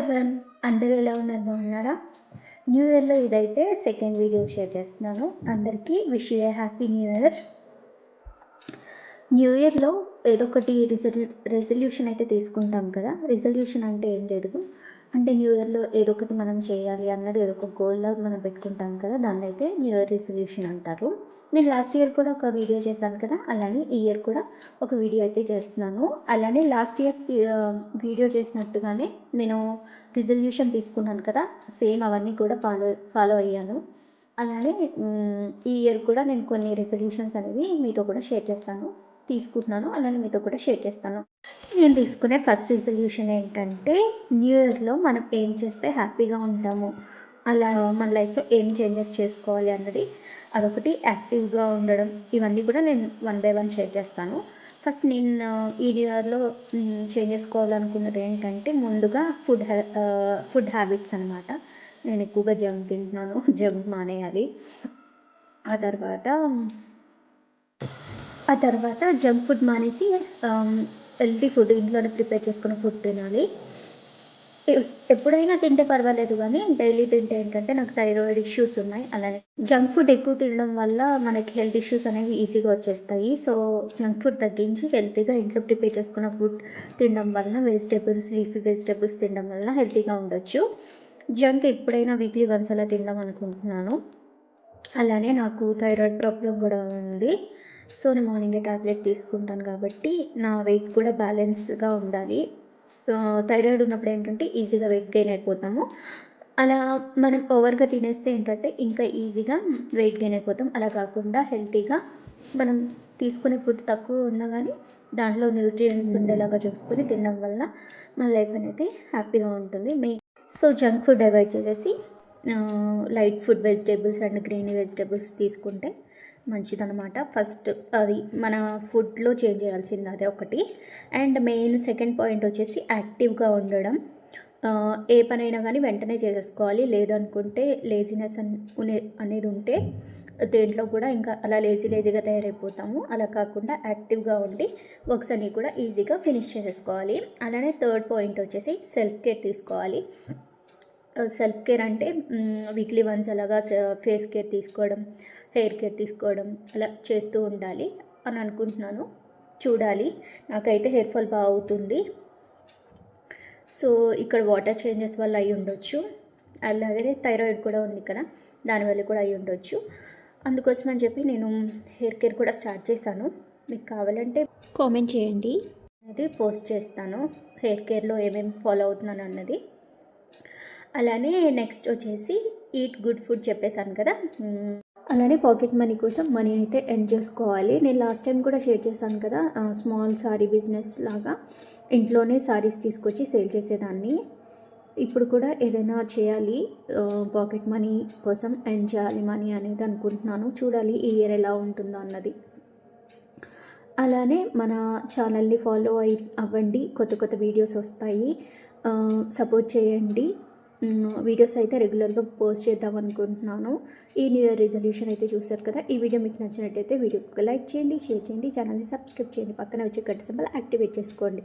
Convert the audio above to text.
Everyone అందరూ ఎలా ఉన్నారు, బాగున్నారా? న్యూ ఇయర్లో ఇదైతే సెకండ్ వీడియో షేర్ చేస్తున్నాను. అందరికీ wish you A happy new year. New ఇయర్లో ఏదో ఒకటి రెజల్యూషన్ అయితే తీసుకుంటాం కదా. రెజల్యూషన్ అంటే ఏం లేదు, అంటే న్యూ ఇయర్లో ఏదో ఒకటి మనం చేయాలి అన్నది ఏదో ఒక గోల్లా మనం పెట్టుకుంటాం కదా, దాన్ని అయితే న్యూ ఇయర్ రెజల్యూషన్ అంటారు. నేను లాస్ట్ ఇయర్ కూడా ఒక వీడియో చేశాను కదా, అలానే ఈ ఇయర్ కూడా ఒక వీడియో అయితే చేస్తున్నాను. అలానే లాస్ట్ ఇయర్ వీడియో చేసినట్టుగానే నేను రిజల్యూషన్ తీసుకున్నాను కదా, సేమ్ అవన్నీ కూడా ఫాలో అయ్యాను. అలానే ఈ ఇయర్ కూడా నేను కొన్ని రెజల్యూషన్స్ అనేవి మీతో కూడా షేర్ చేస్తాను, తీసుకుంటున్నాను. అలానే మీతో కూడా షేర్ చేస్తాను. నేను తీసుకునే ఫస్ట్ రిజల్యూషన్ ఏంటంటే, న్యూ ఇయర్లో మనం ఏం చేస్తే హ్యాపీగా ఉంటాము, అలా మన లైఫ్లో ఏం చేంజెస్ చేసుకోవాలి అన్నది, అదొకటి. యాక్టివ్గా ఉండడం, ఇవన్నీ కూడా నేను 1 బై 1 షేర్ చేస్తాను. ఫస్ట్ నేను ఈ ఇయర్లో చేంజ్ చేసుకోవాలనుకున్నది ఏంటంటే, ముందుగా ఫుడ్ హ్యాబిట్స్ అనమాట. నేను ఎక్కువగా జంక్ తింటున్నాను, జంక్ మానేయాలి. ఆ తర్వాత జంక్ ఫుడ్ మానేసి హెల్తీ ఫుడ్ ఇంట్లోనే ప్రిపేర్ చేసుకున్న ఫుడ్ తినాలి. ఎప్పుడైనా తింటే పర్వాలేదు, కానీ డైలీ తింటే ఏంటంటే నాకు థైరాయిడ్ ఇష్యూస్ ఉన్నాయి. అలానే జంక్ ఫుడ్ ఎక్కువ తినడం వల్ల మనకి హెల్త్ ఇష్యూస్ అనేవి ఈజీగా వచ్చేస్తాయి. సో జంక్ ఫుడ్ తగ్గించి హెల్తీగా ఇంట్లో ప్రిపేర్ చేసుకున్న ఫుడ్ తినడం వల్ల, వెజిటేబుల్స్, లీఫీ వెజిటేబుల్స్ తినడం వల్ల హెల్తీగా ఉండొచ్చు. జంక్ ఎప్పుడైనా వీక్లీ వన్స్ అలా తిందాం అనుకుంటున్నాను. అలానే నాకు థైరాయిడ్ ప్రాబ్లం కూడా ఉంది. సో నేను మార్నింగే ట్యాబ్లెట్ తీసుకుంటాను కాబట్టి నా వెయిట్ కూడా బ్యాలెన్స్గా ఉండాలి. థైరాయిడ్ ఉన్నప్పుడు ఏంటంటే ఈజీగా వెయిట్ గెయిన్ అయిపోతాము. అలా మనం ఓవర్గా తినేస్తే ఏంటంటే ఇంకా ఈజీగా వెయిట్ గెయిన్ అయిపోతాం. అలా కాకుండా హెల్తీగా మనం తీసుకునే ఫుడ్ తక్కువ ఉన్నా కానీ దాంట్లో న్యూట్రియంట్స్ ఉండేలాగా చూసుకొని తినడం వల్ల మన లైఫ్ అనేది హ్యాపీగా ఉంటుంది. సో జంక్ ఫుడ్ అవాయిడ్ చేసేసి light food, vegetables and green vegetables తీసుకుంటే మంచిదన్నమాట. ఫస్ట్ అది మన ఫుడ్లో చేంజ్ చేయాల్సింది అదే ఒకటి. అండ్ మెయిన్ సెకండ్ పాయింట్ వచ్చేసి యాక్టివ్గా ఉండడం. ఏ పనైనా కానీ వెంటనే చేసేసుకోవాలి, లేదనుకుంటే లేజినెస్ అనేది ఉంటే దేంట్లో కూడా ఇంకా అలా లేజీగా తయారైపోతాము. అలా కాకుండా యాక్టివ్గా ఉండి వర్క్స్ అన్నీ కూడా ఈజీగా ఫినిష్ చేసేసుకోవాలి. అలానే థర్డ్ పాయింట్ వచ్చేసి సెల్ఫ్ కేర్ తీసుకోవాలి. సెల్ఫ్ కేర్ అంటే వీక్లీ వన్స్ అలాగా ఫేస్ కేర్ తీసుకోవడం, హెయిర్ కేర్ తీసుకోవడం అలా చేస్తూ ఉండాలి అని అనుకుంటున్నాను. చూడాలి, నాకైతే హెయిర్ ఫాల్ బాగా అవుతుంది. సో ఇక్కడ వాటర్ చేంజెస్ వల్ల అయి ఉండొచ్చు. అలాగే థైరాయిడ్ కూడా ఉంది కదా, దానివల్ల కూడా అయి ఉండొచ్చు. అందుకోసం అని చెప్పి నేను హెయిర్ కేర్ కూడా స్టార్ట్ చేశాను. మీకు కావాలంటే కామెంట్ చేయండి, అది పోస్ట్ చేస్తాను హెయిర్ కేర్లో ఏమేమి ఫాలో అవుతున్నాను అన్నది. అలానే నెక్స్ట్ వచ్చేసి ఈట్ గుడ్ ఫుడ్ చెప్పేశాను కదా. అలానే పాకెట్ మనీ కోసం మనీ అయితే ఎర్న్ చేసుకోవాలి. నేను లాస్ట్ టైం కూడా షేర్ చేశాను కదా, స్మాల్ సారీ బిజినెస్ లాగా ఇంట్లోనే సారీస్ తీసుకొచ్చి సేల్ చేసేదాన్ని. ఇప్పుడు కూడా ఏదైనా చేయాలి, పాకెట్ మనీ కోసం ఎర్న్ చేయాలి మనీ అనేది అనుకుంటున్నాను. చూడాలి ఈ ఇయర్ ఎలా ఉంటుందో అన్నది. అలానే మన ఛానల్ని ఫాలో అవ్వండి, కొత్త కొత్త వీడియోస్ వస్తాయి, సపోర్ట్ చేయండి. వీడియోస్ అయితే రెగ్యులర్గా పోస్ట్ చేద్దాం అనుకుంటున్నాను. ఈ న్యూ ఇయర్ రిజల్యూషన్ అయితే చూసారు కదా. ఈ వీడియో మీకు నచ్చినట్టయితే వీడియోకి లైక్ చేయండి, షేర్ చేయండి, ఛానల్ని సబ్స్క్రైబ్ చేయండి, పక్కన వచ్చే గంట సింబల్ యాక్టివేట్ చేసుకోండి.